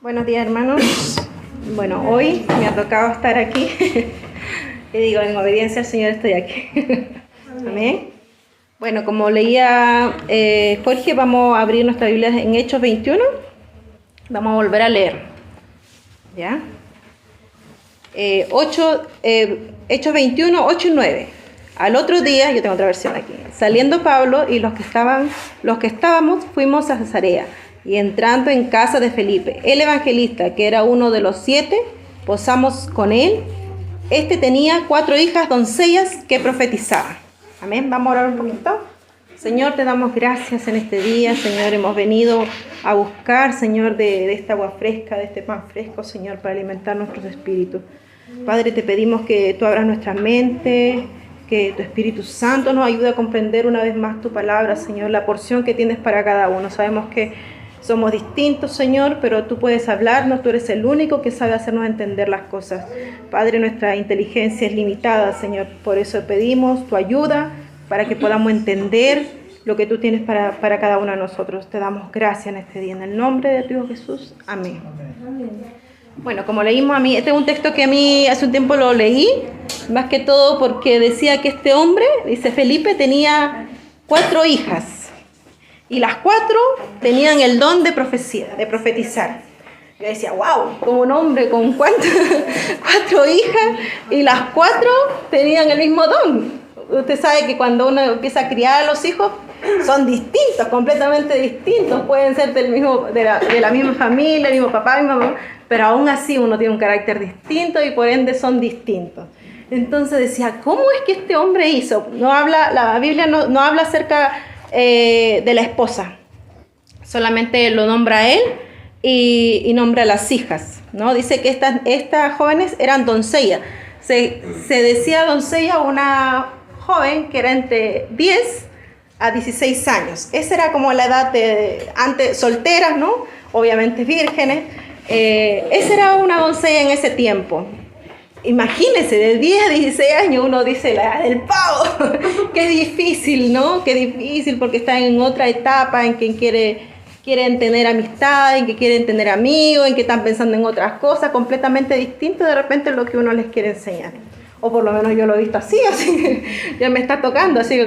Buenos días, hermanos. Bueno, hoy me ha tocado estar aquí. Y digo, en obediencia al Señor estoy aquí. Amén. Bueno, como leía Jorge, vamos a abrir nuestra Biblia en Hechos 21. Vamos a volver a leer. ¿Ya? Hechos 21, 8 y 9. Al otro día, yo tengo otra versión aquí. Saliendo Pablo y los que estábamos, fuimos a Cesarea. Y entrando en casa de Felipe, el evangelista, que era uno de los 7, posamos con él. Este tenía 4 hijas doncellas que profetizaban. Amén. Vamos a orar un poquito. Señor, te damos gracias en este día. Señor, hemos venido a buscar, Señor, de esta agua fresca, de este pan fresco, Señor, para alimentar nuestros espíritus. Padre, te pedimos que tú abras nuestra mente, que tu Espíritu Santo nos ayude a comprender una vez más tu palabra, Señor, la porción que tienes para cada uno. Sabemos que somos distintos, Señor, pero tú puedes hablarnos, tú eres el único que sabe hacernos entender las cosas. Padre, nuestra inteligencia es limitada, Señor, por eso pedimos tu ayuda para que podamos entender lo que tú tienes para cada uno de nosotros. Te damos gracias en este día, en el nombre de tu Hijo Jesús. Amén. Bueno, como leímos, este es un texto que a mí hace un tiempo lo leí, más que todo porque decía que este hombre, dice Felipe, tenía 4 hijas. Y las 4 tenían el don de profecía, de profetizar. Yo decía, wow, como un hombre con 4 hijas y las 4 tenían el mismo don. Usted sabe que cuando uno empieza a criar a los hijos, son distintos, completamente distintos. Pueden ser de la misma familia, el mismo papá, misma mamá, pero aún así uno tiene un carácter distinto y por ende son distintos. Entonces decía, ¿cómo es que este hombre hizo? La Biblia no habla acerca de la esposa, solamente lo nombra a él y nombra a las hijas, ¿no? Dice que estas jóvenes eran doncellas. Se decía doncella a una joven que era entre 10 a 16 años. Esa era como la edad de antes, solteras, ¿no? Obviamente vírgenes. Esa era una doncella en ese tiempo. Imagínense, de 10 a 16 años uno dice la edad del pavo. Qué difícil, ¿no? Qué difícil porque están en otra etapa en que quieren tener amistad, en que quieren tener amigos, en que están pensando en otras cosas completamente distintas de repente lo que uno les quiere enseñar. O por lo menos yo lo he visto así que ya me está tocando, así que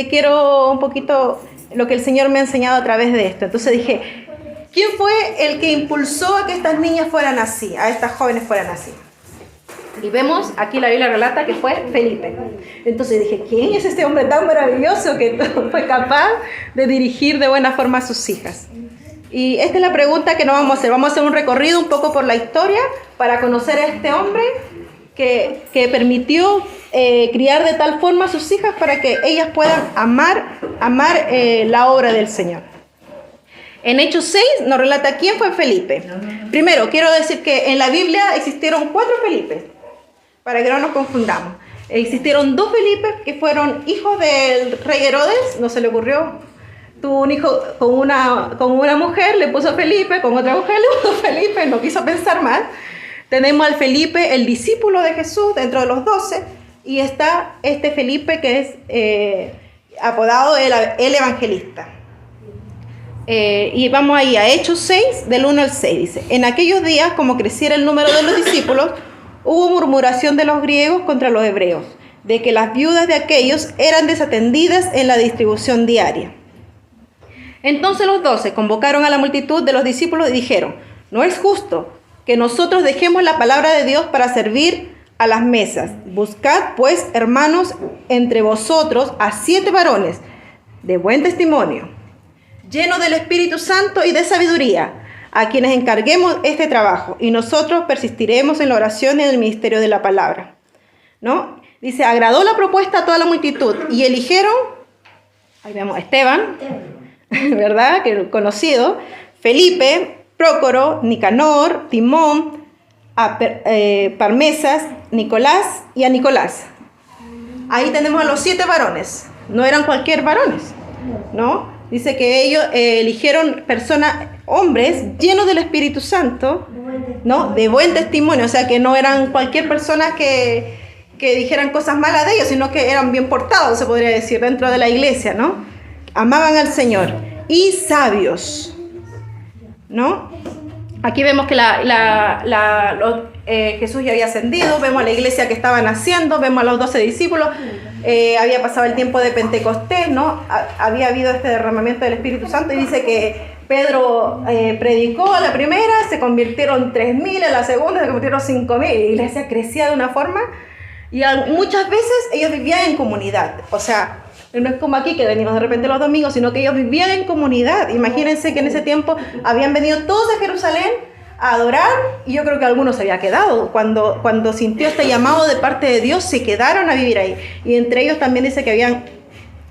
quiero un poquito lo que el Señor me ha enseñado a través de esto. Entonces dije, ¿quién fue el que impulsó a que estas niñas fueran así, a estas jóvenes fueran así? Y vemos, aquí la Biblia relata que fue Felipe. Entonces dije, ¿quién es este hombre tan maravilloso que fue capaz de dirigir de buena forma a sus hijas? Y esta es la pregunta que nos vamos a hacer. Vamos a hacer un recorrido un poco por la historia para conocer a este hombre que permitió criar de tal forma a sus hijas para que ellas puedan amar la obra del Señor. En Hechos 6 nos relata quién fue Felipe. Primero, quiero decir que en la Biblia existieron 4 Felipes, para que no nos confundamos. Existieron 2 Felipes que fueron hijos del rey Herodes, no se le ocurrió. Tuvo un hijo con una mujer, le puso Felipe, con otra mujer le puso Felipe, no quiso pensar más. Tenemos al Felipe, el discípulo de Jesús, dentro de los 12, y está este Felipe que es apodado el evangelista. Y vamos ahí a Hechos 6, del 1 al 6, dice: en aquellos días, como creciera el número de los discípulos, hubo murmuración de los griegos contra los hebreos, de que las viudas de aquellos eran desatendidas en la distribución diaria. Entonces los 12 convocaron a la multitud de los discípulos y dijeron: no es justo que nosotros dejemos la palabra de Dios para servir a las mesas. Buscad, pues, hermanos, entre vosotros a 7 varones de buen testimonio, llenos del Espíritu Santo y de sabiduría, a quienes encarguemos este trabajo, y nosotros persistiremos en la oración y en el ministerio de la palabra. ¿No? Dice, agradó la propuesta a toda la multitud, y eligieron, ahí vemos a Esteban, ¿verdad? Que conocido, Felipe, Prócoro, Nicanor, Timón, a Parmesas, Nicolás y a Nicolás. Ahí tenemos a los 7 varones. No eran cualquier varones, ¿no? Dice que ellos eligieron hombres llenos del Espíritu Santo, ¿no? De buen testimonio, o sea que no eran cualquier persona que dijeran cosas malas de ellos, sino que eran bien portados, se podría decir, dentro de la iglesia, ¿no? Amaban al Señor. Y sabios. ¿no? Aquí vemos que Jesús ya había ascendido, vemos a la iglesia que estaba naciendo, vemos a los 12 discípulos, había pasado el tiempo de Pentecostés, ¿no? Había habido este derramamiento del Espíritu Santo y dice que Pedro predicó a la primera, se convirtieron 3.000, a la segunda se convirtieron 5.000, la iglesia crecía de una forma y muchas veces ellos vivían en comunidad, o sea, no es como aquí que venimos de repente los domingos, sino que ellos vivían en comunidad. Imagínense que en ese tiempo habían venido todos de Jerusalén a adorar y yo creo que algunos se había quedado. Cuando sintió este llamado de parte de Dios, se quedaron a vivir ahí. Y entre ellos también dice que habían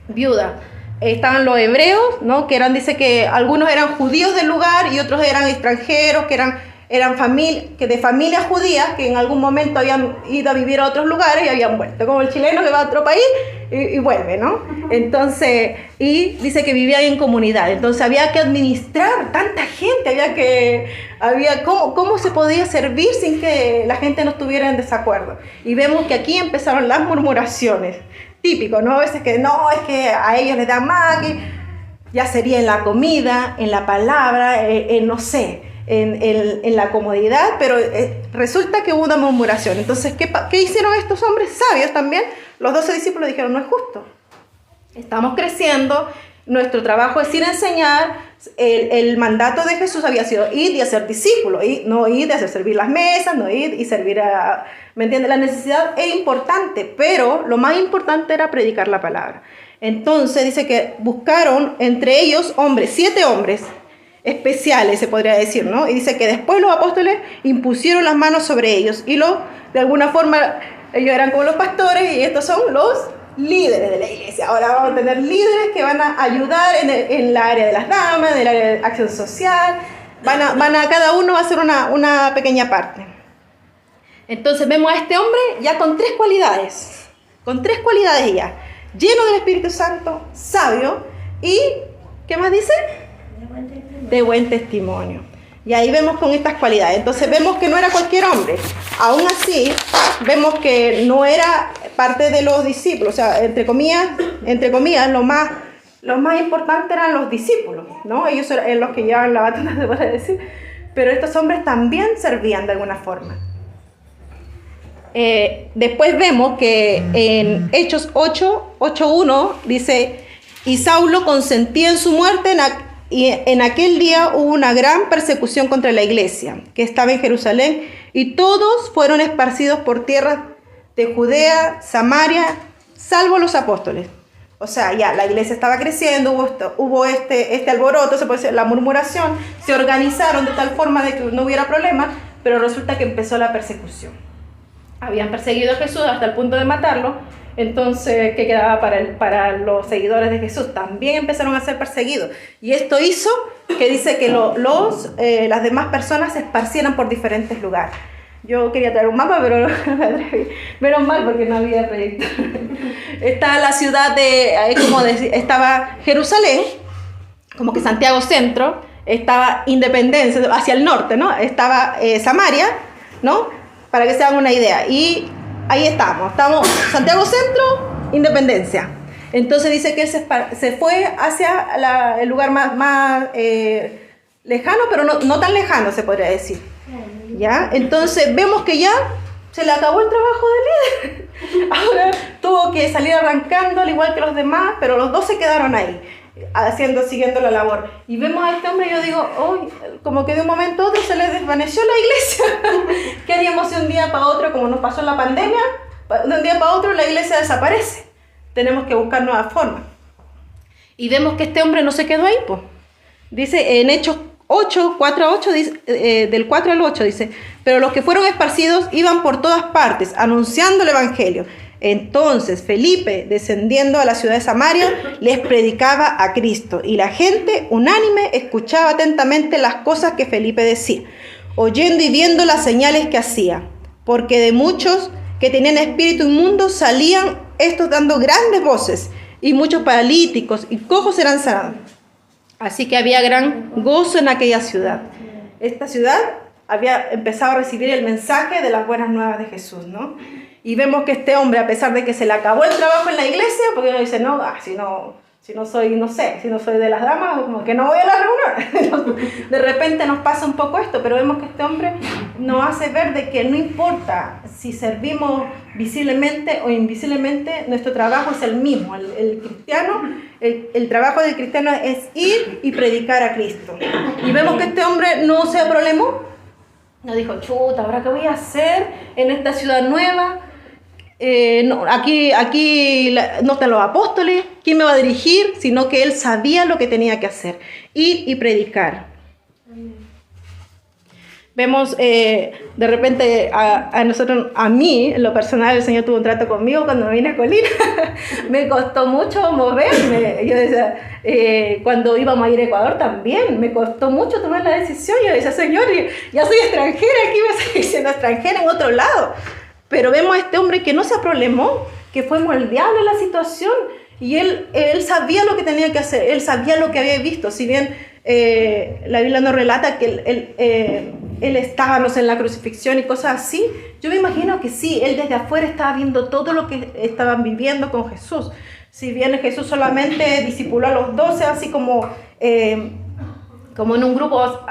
viudas. Estaban los hebreos, ¿no? Que dice que algunos eran judíos del lugar y otros eran extranjeros, que eran de familias judías que en algún momento habían ido a vivir a otros lugares y habían vuelto, como el chileno que va a otro país y vuelve, ¿no? Entonces, y dice que vivían en comunidad, entonces había que administrar tanta gente, ¿cómo se podía servir sin que la gente no estuviera en desacuerdo? Y vemos que aquí empezaron las murmuraciones, típico, ¿no? A veces que no, es que a ellos les da más, que ya sería en la comida, en la palabra, no sé, en la comodidad, pero resulta que hubo una murmuración. Entonces, ¿qué hicieron estos hombres sabios también? Los 12 discípulos dijeron, no es justo. Estamos creciendo, nuestro trabajo es ir a enseñar. El mandato de Jesús había sido ir y hacer discípulos, no ir y hacer servir las mesas, no ir y servir ¿me entiendes? La necesidad es importante, pero lo más importante era predicar la palabra. Entonces dice que buscaron entre ellos 7 hombres, especiales, se podría decir, ¿no? Y dice que después los apóstoles impusieron las manos sobre ellos y de alguna forma ellos eran como los pastores y estos son los líderes de la iglesia. Ahora vamos a tener líderes que van a ayudar en la área de las damas, en el área de acción social, cada uno va a hacer una pequeña parte. Entonces vemos a este hombre ya con 3 cualidades ya, lleno del Espíritu Santo, sabio y, ¿qué más dice? De buen testimonio. Y ahí vemos con estas cualidades. Entonces vemos que no era cualquier hombre. Aún así, vemos que no era parte de los discípulos. O sea, entre comillas, lo más importante eran los discípulos, ¿no? Ellos eran los que llevaban la batuta, se puede decir. Pero estos hombres también servían de alguna forma. Después vemos que en Hechos 8:1 dice, y Saulo consentía en su muerte y en aquel día hubo una gran persecución contra la iglesia que estaba en Jerusalén y todos fueron esparcidos por tierras de Judea, Samaria, salvo los apóstoles. O sea, ya la iglesia estaba creciendo, hubo este alboroto, se puede decir, la murmuración, se organizaron de tal forma de que no hubiera problema, pero resulta que empezó la persecución. Habían perseguido a Jesús hasta el punto de matarlo. Entonces, ¿qué quedaba para los seguidores de Jesús? También empezaron a ser perseguidos. Y esto hizo que dice que las demás personas se esparcieran por diferentes lugares. Yo quería traer un mapa, pero no me atreví. Menos mal porque no había proyecto. Está la ciudad estaba Jerusalén, como que Santiago Centro, estaba Independencia, hacia el norte, ¿no? Estaba Samaria, ¿no? Para que se hagan una idea. Y ahí estamos Santiago Centro, Independencia. Entonces dice que él se fue hacia el lugar más lejano, pero no tan lejano, se podría decir. ¿Ya? Entonces vemos que ya se le acabó el trabajo de líder. Ahora tuvo que salir arrancando al igual que los demás, pero los 2 se quedaron ahí, siguiendo la labor. Y vemos a este hombre y yo digo, como que de un momento a otro se le desvaneció la iglesia. ¿Qué haríamos de un día para otro, como nos pasó en la pandemia? De un día para otro la iglesia desaparece. Tenemos que buscar nuevas formas. Y vemos que este hombre no se quedó ahí, pues. Dice en Hechos 4:8, del 4 al 8, dice, pero los que fueron esparcidos iban por todas partes, anunciando el evangelio. Entonces Felipe, descendiendo a la ciudad de Samaria, les predicaba a Cristo, y la gente unánime escuchaba atentamente las cosas que Felipe decía, oyendo y viendo las señales que hacía, porque de muchos que tenían espíritu inmundo salían estos dando grandes voces, y muchos paralíticos y cojos eran sanados. Así que había gran gozo en aquella ciudad. Esta ciudad había empezado a recibir el mensaje de las buenas nuevas de Jesús, ¿no? Y vemos que este hombre, a pesar de que se le acabó el trabajo en la iglesia, porque uno dice, no, Si no soy, no sé, si no soy de las damas, como que no voy a la reunión. De repente nos pasa un poco esto, pero vemos que este hombre nos hace ver de que no importa si servimos visiblemente o invisiblemente, nuestro trabajo es el mismo. El cristiano, el trabajo del cristiano es ir y predicar a Cristo. Y vemos que este hombre no se problemó, no dijo, chuta, ¿ahora qué voy a hacer en esta ciudad nueva? No, aquí no están los apóstoles, ¿quién me va a dirigir? Sino que él sabía lo que tenía que hacer, ir y predicar. Vemos de repente a nosotros, a mí, en lo personal, el Señor tuvo un trato conmigo cuando me vine a Colina. Me costó mucho moverme. Yo decía, cuando íbamos a ir a Ecuador también, me costó mucho tomar la decisión. Yo decía, Señor, ya soy extranjera, aquí me estoy diciendo extranjera en otro lado. Pero vemos a este hombre que no se problemó, que fue moldeable la situación, y él sabía lo que tenía que hacer, él sabía lo que había visto. Si bien la Biblia nos relata que él estaba, no sé, en la crucifixión y cosas así, yo me imagino que sí, él desde afuera estaba viendo todo lo que estaban viviendo con Jesús. Si bien Jesús solamente discipuló a los 12, así como en un grupo,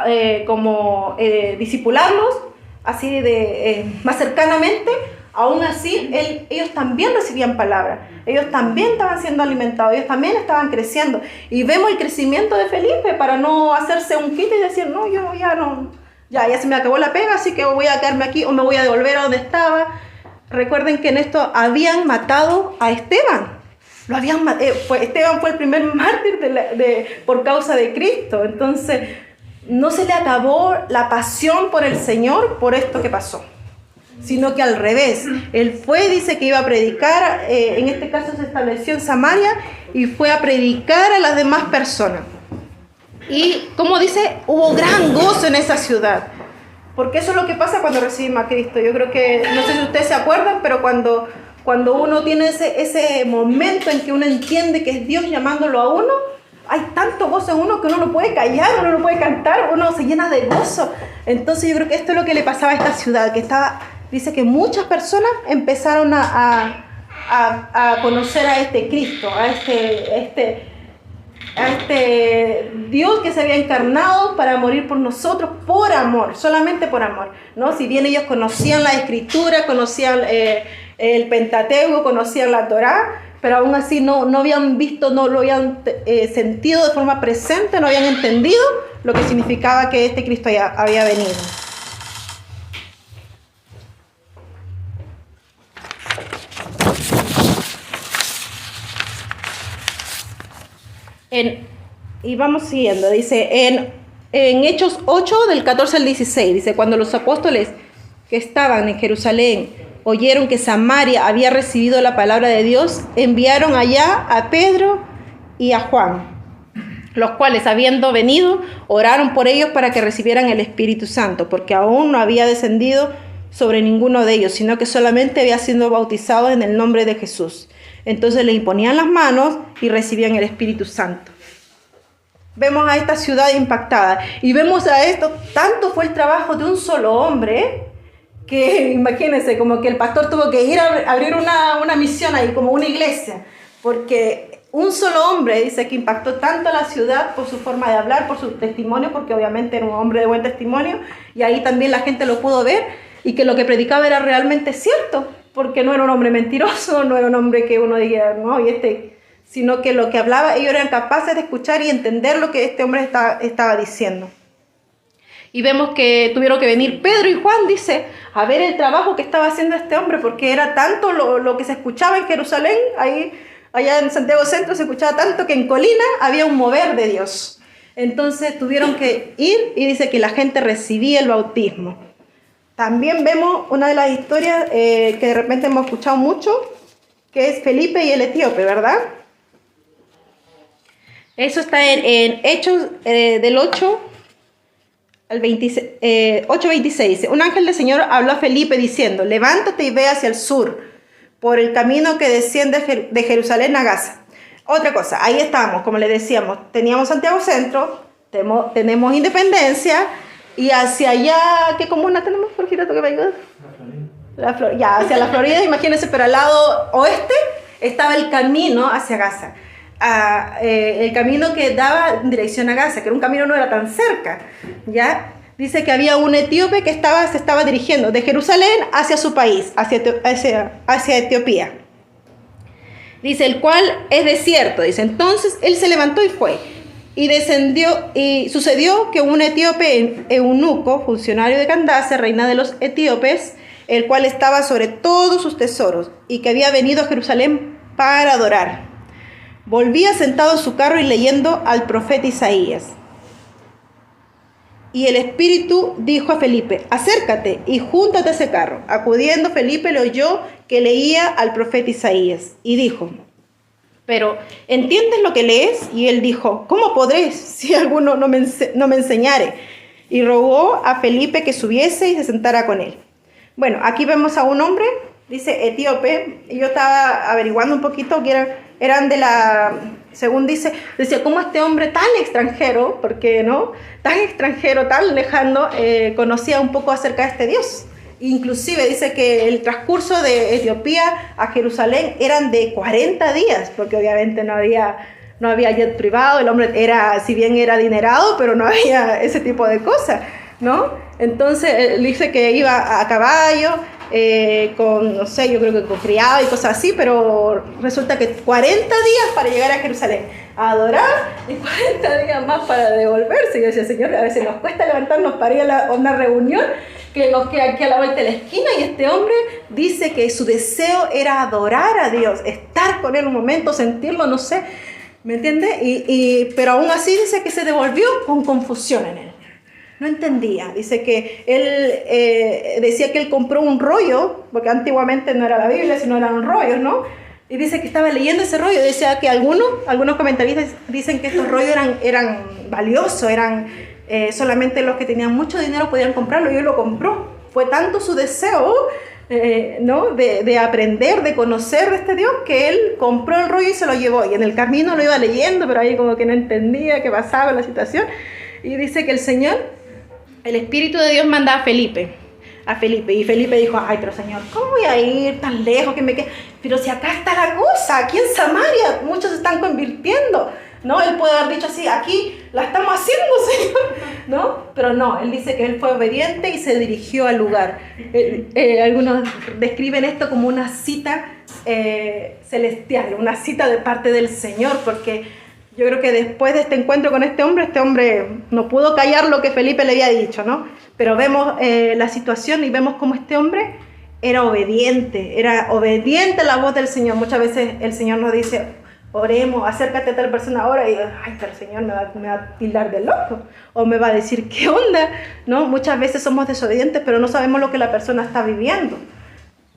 discipularlos, así más cercanamente, aún así ellos también recibían palabra, ellos también estaban siendo alimentados, ellos también estaban creciendo. Y vemos el crecimiento de Felipe para no hacerse un quite y decir, no, yo ya se me acabó la pega, así que voy a quedarme aquí o me voy a devolver a donde estaba. Recuerden que en esto habían matado a Esteban. Esteban fue el primer mártir por causa de Cristo. Entonces no se le acabó la pasión por el Señor por esto que pasó, sino que al revés, él dice que iba a predicar, en este caso se estableció en Samaria y fue a predicar a las demás personas. Y como dice, hubo gran gozo en esa ciudad, porque eso es lo que pasa cuando recibimos a Cristo. Yo creo que, no sé si ustedes se acuerdan, pero cuando uno tiene ese momento en que uno entiende que es Dios llamándolo a uno, hay tanto gozo en uno que uno no puede callar, uno no puede cantar, uno se llena de gozo. Entonces yo creo que esto es lo que le pasaba a esta ciudad, que dice que muchas personas empezaron a conocer a este Cristo, a este Dios que se había encarnado para morir por nosotros, por amor, solamente por amor, ¿no? Si bien ellos conocían la Escritura, conocían el Pentateuco, conocían la Torá, pero aún así no habían visto, no lo habían sentido de forma presente, no habían entendido lo que significaba que este Cristo había venido. Y vamos siguiendo, dice en Hechos 8, del 14 al 16, dice, cuando los apóstoles que estaban en Jerusalén oyeron que Samaria había recibido la palabra de Dios, enviaron allá a Pedro y a Juan, los cuales, habiendo venido, oraron por ellos para que recibieran el Espíritu Santo, porque aún no había descendido sobre ninguno de ellos, sino que solamente había sido bautizado en el nombre de Jesús. Entonces le imponían las manos y recibían el Espíritu Santo. Vemos a esta ciudad impactada y vemos a esto, tanto fue el trabajo de un solo hombre, que imagínense, como que el pastor tuvo que ir a abrir una misión ahí, como una iglesia, porque un solo hombre dice que impactó tanto a la ciudad por su forma de hablar, por su testimonio, porque obviamente era un hombre de buen testimonio, y ahí también la gente lo pudo ver, y que lo que predicaba era realmente cierto, porque no era un hombre mentiroso, no era un hombre que uno diga, no, sino que lo que hablaba, ellos eran capaces de escuchar y entender lo que este hombre estaba diciendo. Y vemos que tuvieron que venir Pedro y Juan, dice, a ver el trabajo que estaba haciendo este hombre, porque era tanto lo que se escuchaba en Jerusalén, allá en Santiago Centro se escuchaba tanto que en Colina había un mover de Dios. Entonces tuvieron que ir y dice que la gente recibía el bautismo. También vemos una de las historias que de repente hemos escuchado mucho, que es Felipe y el etíope, ¿verdad? Eso está en Hechos del 8 al 8:26. Dice, un ángel del Señor habló a Felipe diciendo, levántate y ve hacia el sur, por el camino que desciende de Jerusalén a Gaza. Otra cosa, ahí estábamos, como le decíamos, teníamos Santiago Centro, tenemos Independencia, y hacia allá, ¿qué comuna tenemos, por Girato, que me ayuda? La Florida. Ya, hacia la Florida, imagínense, pero al lado oeste estaba el camino hacia Gaza. el camino que daba en dirección a Gaza, que era un camino no era tan cerca, ¿ya? Dice que había un etíope que se estaba dirigiendo de Jerusalén hacia su país, hacia Etiopía. Dice, el cual es desierto. Dice, entonces él se levantó y fue. Y descendió, y sucedió que un etíope eunuco, funcionario de Candace, reina de los etíopes, el cual estaba sobre todos sus tesoros, y que había venido a Jerusalén para adorar, volvía sentado en su carro y leyendo al profeta Isaías. Y el Espíritu dijo a Felipe, acércate y júntate a ese carro. Acudiendo, Felipe le oyó que leía al profeta Isaías y dijo, pero ¿entiendes lo que lees? Y él dijo, ¿cómo podré si alguno no me enseñare? Y rogó a Felipe que subiese y se sentara con él. Bueno, aquí vemos a un hombre, dice etíope, y yo estaba averiguando un poquito que eran de la, según decía, ¿cómo este hombre tan extranjero, porque no, tan extranjero, tan lejano, conocía un poco acerca de este Dios? Inclusive dice que el transcurso de Etiopía a Jerusalén eran de 40 días, porque obviamente no había jet privado, el hombre si bien era adinerado, pero no había ese tipo de cosas, ¿no? Entonces dice que iba a caballo, con, no sé, yo creo que con criado y cosas así, pero resulta que 40 días para llegar a Jerusalén a adorar y 40 días más para devolverse. Y yo decía, Señor, a veces nos cuesta levantarnos para ir a una reunión que nos queda aquí a la vuelta de la esquina, y este hombre dice que su deseo era adorar a Dios, estar con él un momento, sentirlo, no sé, ¿me entiende? Pero aún así dice que se devolvió con confusión en él. No entendía. Dice que él decía que él compró un rollo, porque antiguamente no era la Biblia, sino eran rollos, ¿no? Y dice que estaba leyendo ese rollo. Decía que algunos comentaristas dicen que estos rollos eran valiosos, solamente los que tenían mucho dinero podían comprarlo, y él lo compró. Fue tanto su deseo, ¿no? de aprender, de conocer a este Dios, que él compró el rollo y se lo llevó. Y en el camino lo iba leyendo, pero ahí como que no entendía qué pasaba en la situación. Y dice que el Espíritu de Dios manda a Felipe. Y Felipe dijo, ay, pero Señor, ¿cómo voy a ir tan lejos? Pero si acá está la cosa, aquí en Samaria muchos se están convirtiendo, ¿no? Él puede haber dicho así, aquí la estamos haciendo, Señor, ¿no? Pero no, él dice que él fue obediente y se dirigió al lugar. Algunos describen esto como una cita celestial, una cita de parte del Señor, porque yo creo que después de este encuentro con este hombre no pudo callar lo que Felipe le había dicho, ¿no? Pero vemos la situación y vemos cómo este hombre era obediente a la voz del Señor. Muchas veces el Señor nos dice, oremos, acércate a tal persona ahora, y ay, pero el Señor me va a tildar de loco, o me va a decir, ¿qué onda? ¿No? Muchas veces somos desobedientes, pero no sabemos lo que la persona está viviendo.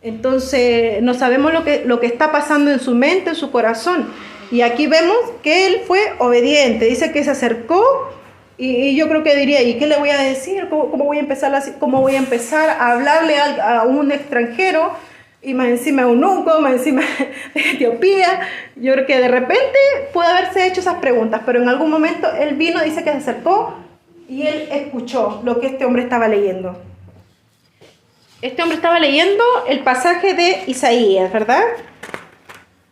Entonces, no sabemos lo que está pasando en su mente, en su corazón. Y aquí vemos que él fue obediente. Dice que se acercó y yo creo que diría, ¿y qué le voy a decir? ¿Cómo voy a empezar a hablarle a un extranjero? Y más encima eunuco, más encima de Etiopía. Yo creo que de repente puede haberse hecho esas preguntas, pero en algún momento él vino, dice que se acercó y él escuchó lo que este hombre estaba leyendo. Este hombre estaba leyendo el pasaje de Isaías, ¿verdad?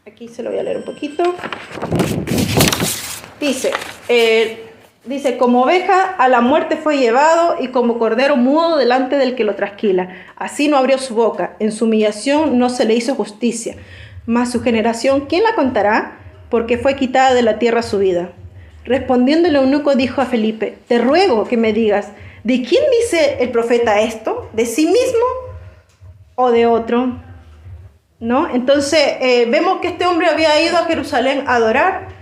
Aquí se lo voy a leer un poquito. Dice, como oveja a la muerte fue llevado, y como cordero mudo delante del que lo trasquila. Así no abrió su boca, en su humillación no se le hizo justicia. Mas su generación, ¿quién la contará? Porque fue quitada de la tierra su vida. Respondiendo el eunuco dijo a Felipe, te ruego que me digas, ¿de quién dice el profeta esto? ¿De sí mismo o de otro? ¿No? Entonces vemos que este hombre había ido a Jerusalén a adorar,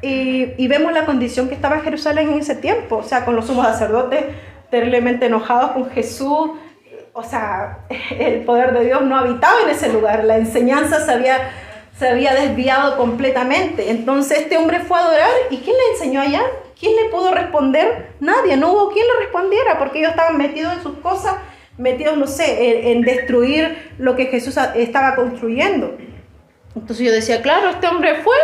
y vemos la condición que estaba en Jerusalén en ese tiempo, o sea, con los sumos sacerdotes terriblemente enojados con Jesús. O sea, el poder de Dios no habitaba en ese lugar, la enseñanza se había desviado completamente. Entonces este hombre fue a adorar, ¿y quién le enseñó allá? ¿Quién le pudo responder? Nadie, no hubo quien le respondiera, porque ellos estaban metidos en sus cosas, metidos, no sé, en destruir lo que Jesús estaba construyendo. Entonces yo decía, claro, este hombre fue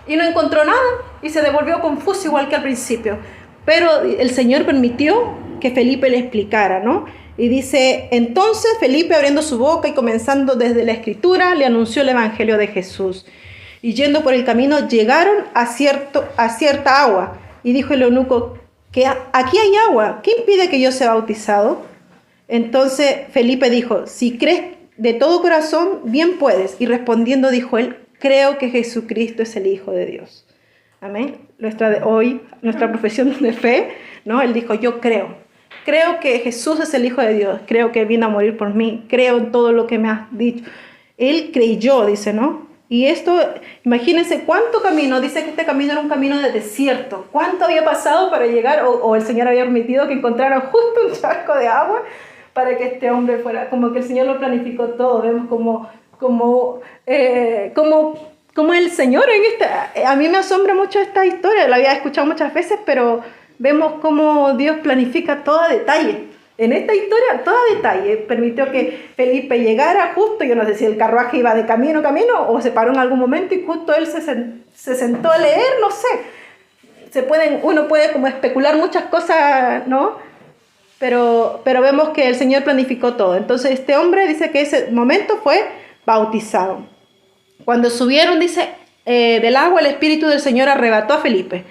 y no encontró nada y se devolvió confuso igual que al principio. Pero el Señor permitió que Felipe le explicara, ¿no? Y dice, entonces Felipe, abriendo su boca y comenzando desde la Escritura, le anunció el Evangelio de Jesús. Y yendo por el camino, llegaron a cierta agua. Y dijo el eunuco, que aquí hay agua, ¿qué impide que yo sea bautizado? Entonces Felipe dijo, si crees de todo corazón, bien puedes. Y respondiendo dijo él, creo que Jesucristo es el Hijo de Dios. Amén. Nuestra profesión de fe, ¿no? Él dijo, yo creo que Jesús es el Hijo de Dios, creo que Él vino a morir por mí, creo en todo lo que me has dicho. Él creyó, dice, ¿no? Y esto, imagínense cuánto camino, dice que este camino era un camino de desierto, cuánto había pasado para llegar, o el Señor había permitido que encontraran justo un charco de agua para que este hombre fuera, como que el Señor lo planificó todo. Vemos como el Señor en esta, a mí me asombra mucho esta historia, la había escuchado muchas veces, pero vemos cómo Dios planifica todo a detalle. En esta historia, todo a detalle. Permitió que Felipe llegara justo, yo no sé si el carruaje iba de camino o se paró en algún momento y justo él se sentó a leer, no sé. Uno puede como especular muchas cosas, ¿no? Pero vemos que el Señor planificó todo. Entonces este hombre dice que ese momento fue bautizado. Cuando subieron, dice, del agua, el Espíritu del Señor arrebató a Felipe.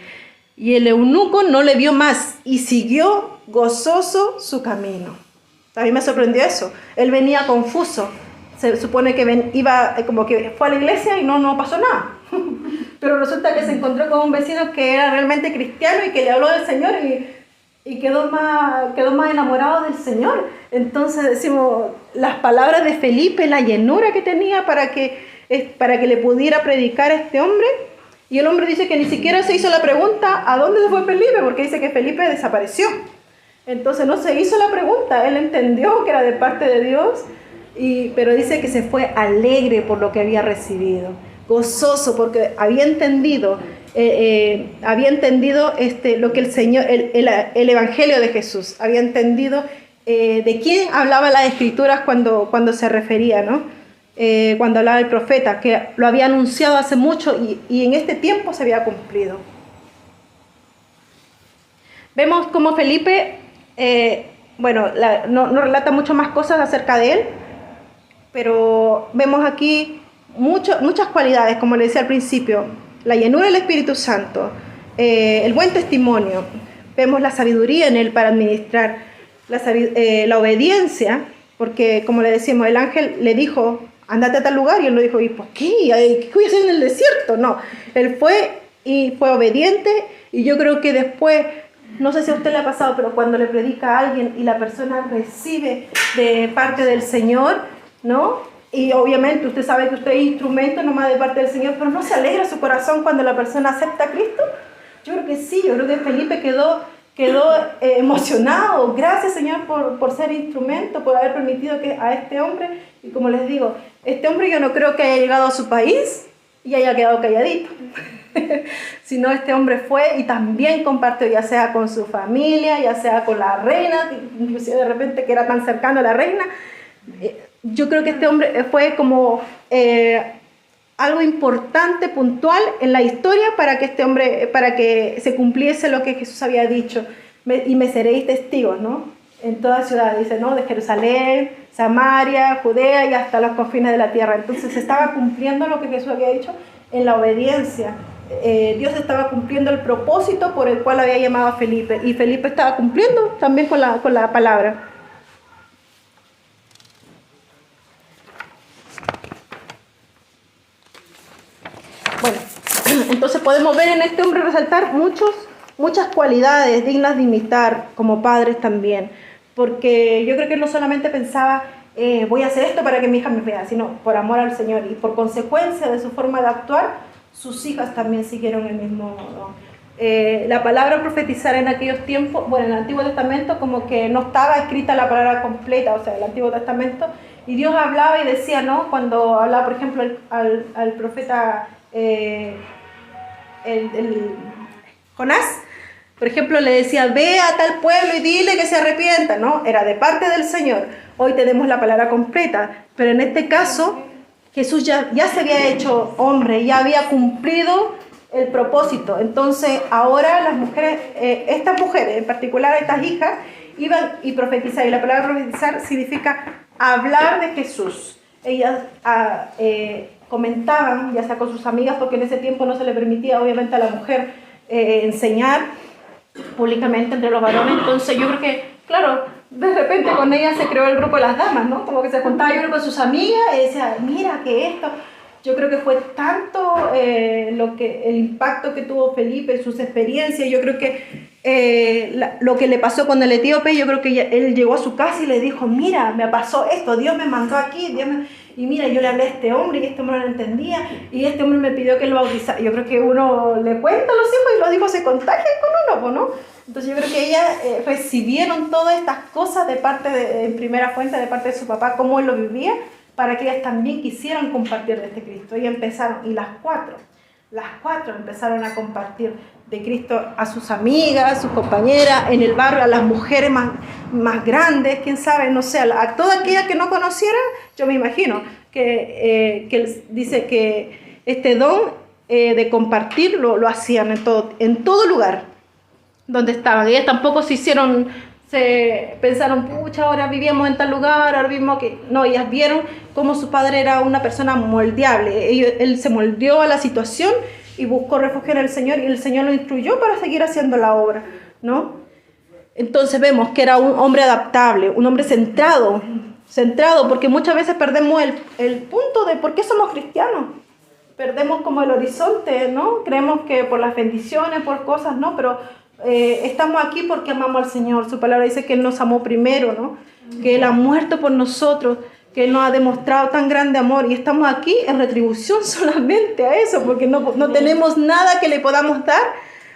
Y el eunuco no le vio más y siguió gozoso su camino. A mí me sorprendió eso. Él venía confuso. Se supone que iba como que fue a la iglesia y no pasó nada. Pero resulta que se encontró con un vecino que era realmente cristiano y que le habló del Señor y quedó más enamorado del Señor. Entonces decimos, las palabras de Felipe, la llenura que tenía para que le pudiera predicar a este hombre. Y el hombre dice que ni siquiera se hizo la pregunta ¿a dónde se fue Felipe? Porque dice que Felipe desapareció. Entonces no se hizo la pregunta, él entendió que era de parte de Dios, pero dice que se fue alegre por lo que había recibido, gozoso porque había entendido lo que el Señor, el Evangelio de Jesús, había entendido de quién hablaba las Escrituras cuando se refería, ¿no? Cuando hablaba el profeta, que lo había anunciado hace mucho y en este tiempo se había cumplido. Vemos cómo Felipe, no relata mucho más cosas acerca de él, pero vemos aquí muchas cualidades, como le decía al principio, la llenura del Espíritu Santo, el buen testimonio, vemos la sabiduría en él para administrar, la obediencia, porque como le decíamos, el ángel le dijo, ándate a tal lugar, y él no dijo, ¿y por qué? ¿Qué voy a hacer en el desierto? No, él fue obediente, y yo creo que después, no sé si a usted le ha pasado, pero cuando le predica a alguien y la persona recibe de parte del Señor, ¿no? Y obviamente usted sabe que usted es instrumento nomás de parte del Señor, pero ¿no se alegra su corazón cuando la persona acepta a Cristo? Yo creo que sí, yo creo que Felipe quedó emocionado. Gracias, Señor, por ser instrumento, por haber permitido que a este hombre, y como les digo, este hombre yo no creo que haya llegado a su país y haya quedado calladito, sino este hombre fue y también compartió, ya sea con su familia, ya sea con la reina, inclusive de repente que era tan cercano a la reina. Yo creo que este hombre fue como algo importante, puntual en la historia para que se cumpliese lo que Jesús había dicho. Y me seréis testigos, ¿no? En toda ciudad, dice, ¿no? De Jerusalén, Samaria, Judea y hasta los confines de la tierra. Entonces se estaba cumpliendo lo que Jesús había dicho en la obediencia. Dios estaba cumpliendo el propósito por el cual había llamado a Felipe. Y Felipe estaba cumpliendo también con la palabra. Bueno, entonces podemos ver en este hombre resaltar muchas cualidades dignas de imitar como padres también, porque yo creo que él no solamente pensaba voy a hacer esto para que mi hija me vea, sino por amor al Señor, y por consecuencia de su forma de actuar, sus hijas también siguieron el mismo modo. La palabra profetizar en aquellos tiempos, bueno, en el Antiguo Testamento como que no estaba escrita la palabra completa, o sea, el Antiguo Testamento, y Dios hablaba y decía, ¿no? Cuando hablaba, por ejemplo, al profeta Jonás, por ejemplo, le decía, ve a tal pueblo y dile que se arrepienta, ¿no? Era de parte del Señor. Hoy tenemos la palabra completa, pero en este caso Jesús ya se había hecho hombre, ya había cumplido el propósito. Entonces ahora las mujeres, estas mujeres, en particular estas hijas, iban y profetizaban. Y la palabra profetizar significa hablar de Jesús. Ellas comentaban, ya sea con sus amigas, porque en ese tiempo no se le permitía obviamente a la mujer enseñar públicamente entre los varones. Entonces yo creo que, claro, de repente con ella se creó el grupo de las damas, ¿no? Como que se juntaba yo con sus amigas y decía, mira que esto. Yo creo que fue tanto el impacto que tuvo Felipe, sus experiencias. Yo creo que lo que le pasó con el etíope, yo creo que él llegó a su casa y le dijo, mira, me pasó esto, Dios me mandó aquí, y mira, yo le hablé a este hombre y este hombre no lo entendía, y este hombre me pidió que lo bautizara. Yo creo que uno le cuenta a los hijos y los hijos se contagian con uno, ¿no? Entonces yo creo que ellas recibieron todas estas cosas de parte en primera fuente, de parte de su papá, cómo él lo vivía, para que ellas también quisieran compartir de este Cristo. Y empezaron, y las cuatro empezaron a compartir de Cristo a sus amigas, a sus compañeras, en el barrio, a las mujeres más grandes, quién sabe, no sé, a todas aquellas que no conocieran. Yo me imagino que dice que este don de compartir lo hacían en todo lugar donde estaban. Ellas tampoco se pensaron, pucha, ahora vivíamos en tal lugar, ahora vimos que... No, ellas vieron cómo su padre era una persona moldeable. Él se moldeó a la situación y buscó refugio en el Señor, y el Señor lo instruyó para seguir haciendo la obra, ¿no? Entonces vemos que era un hombre adaptable, un hombre centrado, porque muchas veces perdemos el punto de por qué somos cristianos. Perdemos como el horizonte, ¿no? Creemos que por las bendiciones, por cosas, ¿no? Pero estamos aquí porque amamos al Señor. Su palabra dice que Él nos amó primero, ¿no? Que Él ha muerto por nosotros, que Él nos ha demostrado tan grande amor, y estamos aquí en retribución solamente a eso, porque no tenemos nada que le podamos dar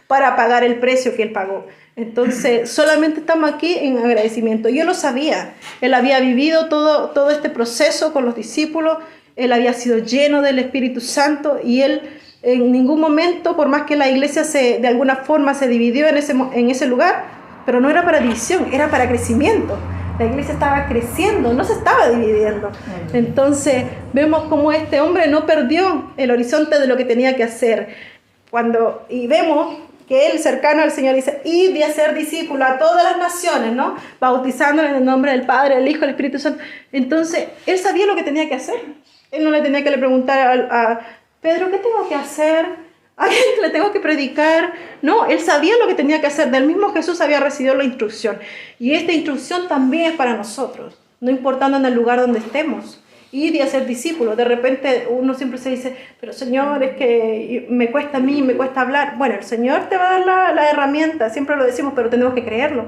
para pagar el precio que Él pagó. Entonces solamente estamos aquí en agradecimiento. Yo lo sabía, Él había vivido todo este proceso con los discípulos, Él había sido lleno del Espíritu Santo, y Él en ningún momento, por más que la iglesia de alguna forma se dividió en ese lugar, pero no era para división, era para crecimiento. La iglesia estaba creciendo, no se estaba dividiendo. Entonces vemos cómo este hombre no perdió el horizonte de lo que tenía que hacer. Y vemos que él, cercano al Señor, dice, id y hacer discípulos a todas las naciones, ¿no? Bautizándolos en el nombre del Padre, del Hijo, del Espíritu Santo. Entonces él sabía lo que tenía que hacer. Él no le tenía que preguntar a Pedro, ¿qué tengo que hacer? ¿A quién le tengo que predicar? No, él sabía lo que tenía que hacer. Del mismo Jesús había recibido la instrucción. Y esta instrucción también es para nosotros, no importando en el lugar donde estemos. Ir y hacer discípulos. De repente uno siempre se dice, pero Señor, es que me cuesta a mí, me cuesta hablar. Bueno, el Señor te va a dar la herramienta, siempre lo decimos, pero tenemos que creerlo,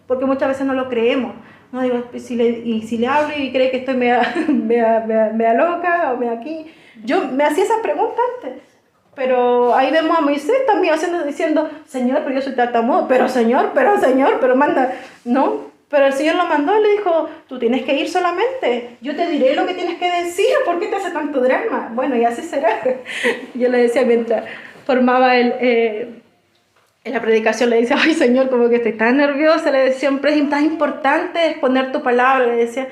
porque muchas veces no lo creemos. No digo, si le hablo y cree que estoy media loca o media aquí. Yo me hacía esas preguntas antes. Pero ahí vemos a Moisés también diciendo, Señor, pero yo soy tartamudo, pero Señor, pero manda, ¿no? Pero el Señor lo mandó y le dijo, tú tienes que ir solamente, yo te diré lo que tienes que decir, ¿por qué te hace tanto drama? Bueno, y así será. Yo le decía mientras formaba en la predicación, le decía, ay Señor, como que estoy tan nerviosa, le decía, siempre es tan importante exponer tu palabra, le decía.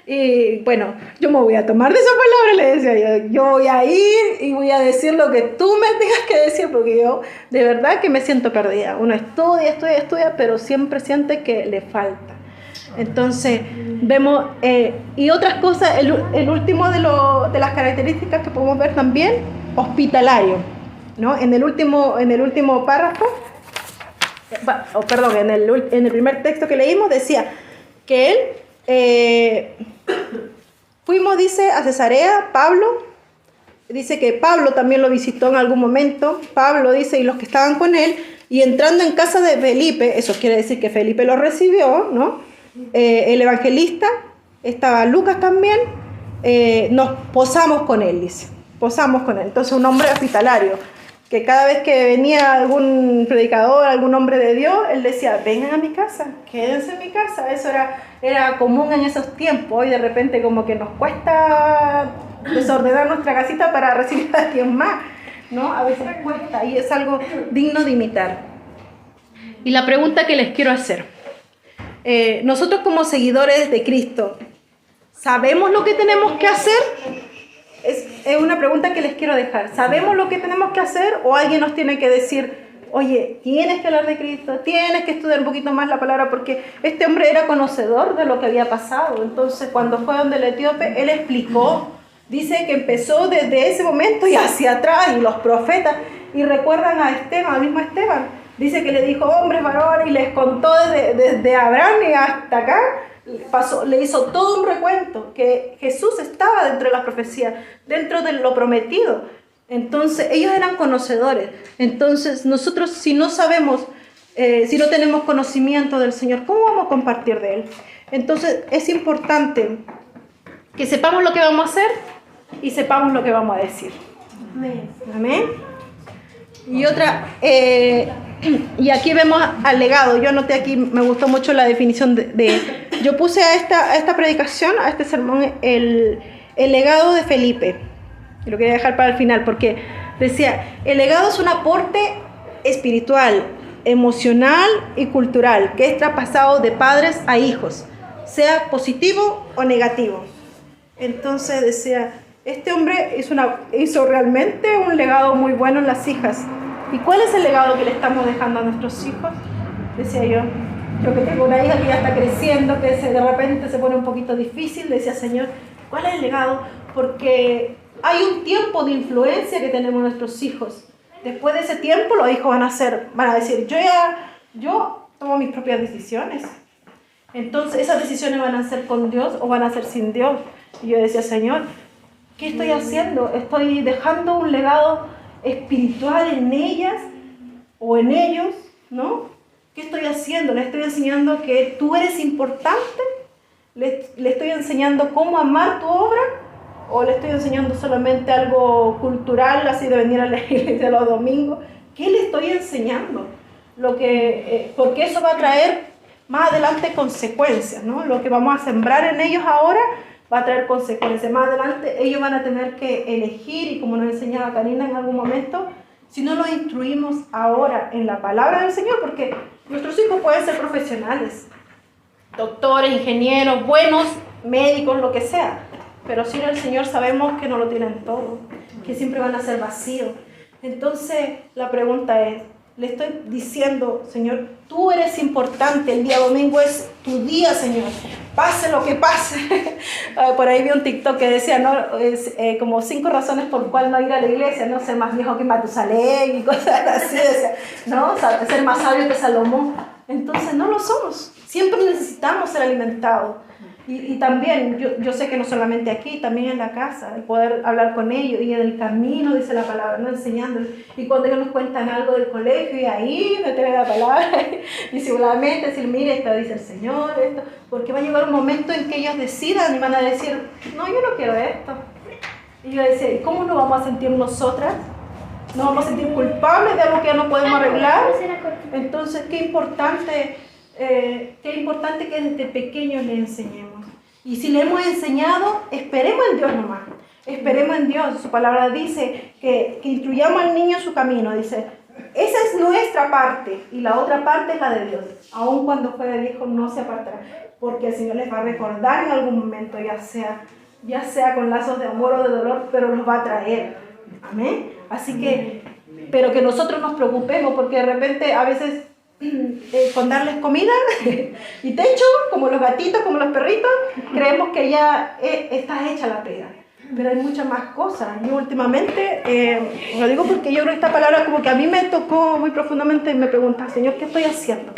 Y bueno, yo me voy a tomar de esa palabra, le decía yo voy a ir y voy a decir lo que tú me tengas que decir, porque yo de verdad que me siento perdida. Uno estudia, pero siempre siente que le falta. Entonces vemos, y otras cosas, el último de las características que podemos ver también, hospitalario, ¿no? En el último párrafo, en el primer texto que leímos decía que él... fuimos, dice, a Cesarea, Pablo, dice que Pablo también lo visitó en algún momento, Pablo dice, y los que estaban con él, y entrando en casa de Felipe, eso quiere decir que Felipe lo recibió, ¿no? El evangelista, estaba Lucas también, nos posamos con él, dice, posamos con él. Entonces un hombre hospitalario, que cada vez que venía algún predicador, algún hombre de Dios, él decía, vengan a mi casa, quédense en mi casa. Eso era común en esos tiempos. Hoy de repente como que nos cuesta desordenar nuestra casita para recibir a alguien más, ¿no? A veces cuesta, y es algo digno de imitar. Y la pregunta que les quiero hacer, nosotros como seguidores de Cristo, ¿sabemos lo que tenemos que hacer? Es una pregunta que les quiero dejar. ¿Sabemos lo que tenemos que hacer o alguien nos tiene que decir, oye, tienes que hablar de Cristo, tienes que estudiar un poquito más la palabra? Porque este hombre era conocedor de lo que había pasado. Entonces, cuando fue donde el etíope, él explicó Dice que empezó desde ese momento y hacia atrás, y los profetas, y recuerdan a Esteban, al mismo Esteban. Dice que le dijo, hombres, varones, y les contó desde Abraham y hasta acá, le hizo todo un recuento, que Jesús estaba dentro de las profecías, dentro de lo prometido. Entonces, ellos eran conocedores. Entonces, nosotros si no sabemos, si no tenemos conocimiento del Señor, ¿cómo vamos a compartir de Él? Entonces, es importante que sepamos lo que vamos a hacer y sepamos lo que vamos a decir. Amén. Amén. Y otra, y aquí vemos al legado. Yo anoté aquí, me gustó mucho la definición yo puse a esta predicación, a este sermón, el legado de Felipe. Y lo quería dejar para el final porque decía, el legado es un aporte espiritual, emocional y cultural que es traspasado de padres a hijos, sea positivo o negativo. Entonces decía, este hombre hizo realmente un legado muy bueno en las hijas. ¿Y cuál es el legado que le estamos dejando a nuestros hijos? Decía yo que tengo una hija que ya está creciendo, que de repente se pone un poquito difícil. Decía, Señor, ¿cuál es el legado? Porque hay un tiempo de influencia que tenemos nuestros hijos. Después de ese tiempo los hijos van a decir, yo tomo mis propias decisiones. Entonces esas decisiones van a ser con Dios o van a ser sin Dios. Y yo decía, Señor, ¿qué estoy haciendo? ¿Estoy dejando un legado espiritual en ellas o en ellos? ¿No? ¿Qué estoy haciendo? ¿Le estoy enseñando que tú eres importante? ¿Le estoy enseñando cómo amar tu obra? ¿O le estoy enseñando solamente algo cultural, así de venir a la iglesia los domingos? ¿Qué le estoy enseñando? Porque eso va a traer más adelante consecuencias, ¿no? Lo que vamos a sembrar en ellos ahora va a traer consecuencias. Más adelante ellos van a tener que elegir, y como nos enseñaba Karina en algún momento, si no los instruimos ahora en la palabra del Señor, porque nuestros hijos pueden ser profesionales, doctores, ingenieros, buenos, médicos, lo que sea, pero sin el Señor sabemos que no lo tienen todo, que siempre van a ser vacíos. Entonces la pregunta es, le estoy diciendo, Señor, tú eres importante, el día domingo es tu día, Señor, pase lo que pase. Por ahí vi un TikTok que decía, ¿no? Como 5 razones por cuál no ir a la iglesia, no ser más viejo que Matusalén y cosas así, decía, ¿no? Ser más sabio que Salomón. Entonces no lo somos, siempre necesitamos ser alimentados. Y también, yo sé que no solamente aquí, también en la casa, el poder hablar con ellos, y en el camino, dice la palabra, no enseñándoles. Y cuando ellos nos cuentan algo del colegio, y ahí meter la palabra, y seguramente decir, mire, esto dice el Señor, esto, porque va a llegar un momento en que ellos decidan y van a decir, no, yo no quiero esto. Y yo decía, ¿y cómo nos vamos a sentir nosotras? ¿Nos vamos a sentir culpables de algo que ya no podemos arreglar? Entonces, qué importante que desde pequeños le enseñemos. Y si le hemos enseñado, esperemos en Dios nomás. Esperemos en Dios. Su palabra dice que instruyamos al niño en su camino. Dice, esa es nuestra parte y la otra parte es la de Dios. Aun cuando fuera viejo no se apartará, porque el Señor les va a recordar en algún momento, ya sea con lazos de amor o de dolor, pero los va a traer. Amén. Así que, pero que nosotros nos preocupemos, porque de repente a veces con darles comida y techo, como los gatitos, como los perritos, creemos que ya está hecha la pega. Pero hay muchas más cosas. Yo últimamente, lo digo porque yo creo que esta palabra como que a mí me tocó muy profundamente y me pregunta, Señor, ¿qué estoy haciendo?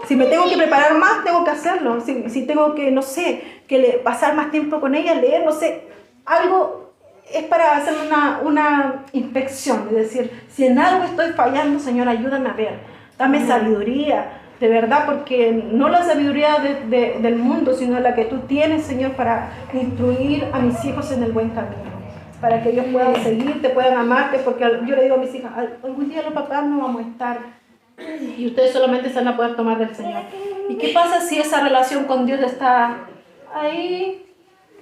Si me tengo que preparar más, tengo que hacerlo. Si tengo que, no sé, pasar más tiempo con ella, leer, no sé, algo es para hacer una inspección. Es decir, si en algo estoy fallando, Señor, ayúdame a ver. Dame sabiduría, de verdad, porque no la sabiduría del mundo, sino la que tú tienes, Señor, para instruir a mis hijos en el buen camino, para que ellos puedan seguirte, puedan amarte, porque yo le digo a mis hijas, algún día los papás no vamos a estar y ustedes solamente se van a poder tomar del Señor. ¿Y qué pasa si esa relación con Dios está ahí?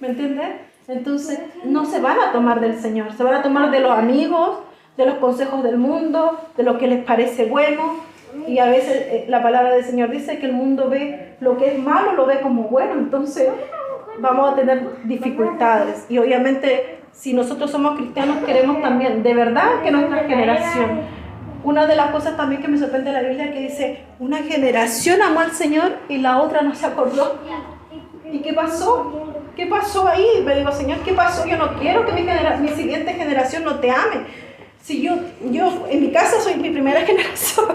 ¿Me entiendes? Entonces no se van a tomar del Señor, se van a tomar de los amigos, de los consejos del mundo, de lo que les parece bueno. Y a veces la palabra del Señor dice que el mundo ve lo que es malo, lo ve como bueno. Entonces vamos a tener dificultades. Y obviamente si nosotros somos cristianos queremos también, de verdad, que nuestra generación. Una de las cosas también que me sorprende de la Biblia que dice, una generación amó al Señor y la otra no se acordó. ¿Y qué pasó? ¿qué pasó ahí? Me digo, Señor, ¿qué pasó? Yo no quiero que mi siguiente generación no te ame. Si yo en mi casa soy mi primera generación,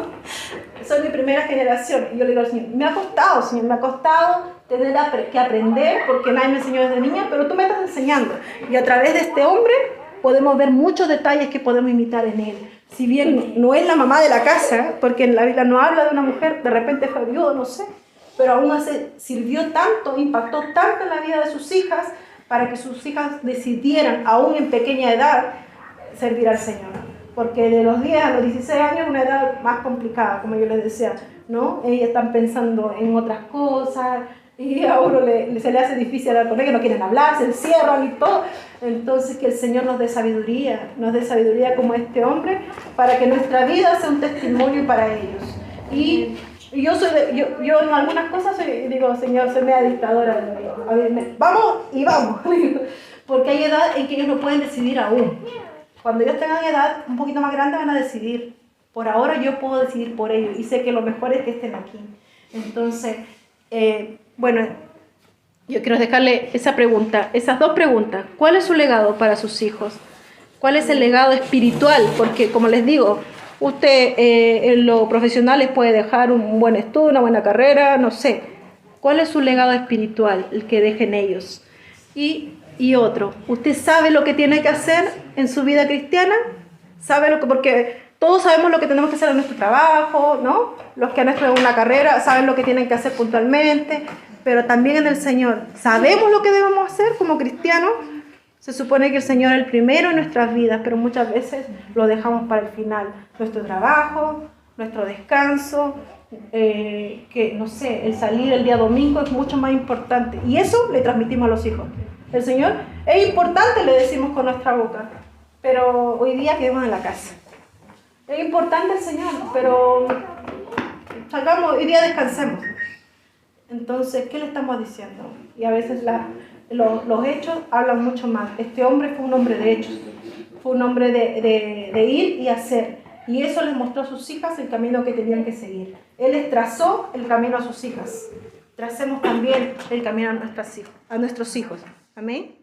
soy mi primera generación. Y yo le digo al Señor, me ha costado, Señor, me ha costado tener que aprender, porque nadie me enseñó desde niña, pero tú me estás enseñando. Y a través de este hombre podemos ver muchos detalles que podemos imitar en él. Si bien no es la mamá de la casa, porque en la Biblia no habla de una mujer, de repente fue viuda, no sé, pero aún así sirvió tanto, impactó tanto en la vida de sus hijas, para que sus hijas decidieran, aún en pequeña edad, servir al Señor. Porque de los 10 a los 16 años es una edad más complicada, como yo les decía, ¿no? Ellas están pensando en otras cosas, y a uno se le hace difícil hablar con ellos, no quieren hablar, se encierran y todo. Entonces que el Señor nos dé sabiduría como este hombre, para que nuestra vida sea un testimonio para ellos. Y yo en algunas cosas digo, Señor, soy media dictadora. A ver, vamos y vamos. Porque hay edad en que ellos no pueden decidir aún. Cuando ellos tengan edad un poquito más grande van a decidir. Por ahora yo puedo decidir por ellos y sé que lo mejor es que estén aquí. Entonces, bueno, yo quiero dejarle esas dos preguntas. ¿Cuál es su legado para sus hijos? ¿Cuál es el legado espiritual? Porque, como les digo, usted en lo profesional les puede dejar un buen estudio, una buena carrera, no sé. ¿Cuál es su legado espiritual, el que dejen ellos? Y otro, ¿usted sabe lo que tiene que hacer en su vida cristiana? Porque todos sabemos lo que tenemos que hacer en nuestro trabajo, ¿no? Los que han estudiado una carrera saben lo que tienen que hacer puntualmente, pero también en el Señor. ¿Sabemos lo que debemos hacer como cristianos? Se supone que el Señor es el primero en nuestras vidas, pero muchas veces lo dejamos para el final. Nuestro trabajo, nuestro descanso, que no sé, el salir el día domingo es mucho más importante. Y eso le transmitimos a los hijos. El Señor es importante, le decimos con nuestra boca, pero hoy día quedemos en la casa. Es importante el Señor, pero salgamos, hoy día descansemos. Entonces, ¿qué le estamos diciendo? Y a veces los hechos hablan mucho más. Este hombre fue un hombre de hechos, fue un hombre de ir y hacer. Y eso les mostró a sus hijas el camino que tenían que seguir. Él les trazó el camino a sus hijas. Tracemos también el camino a nuestros hijos. Amén.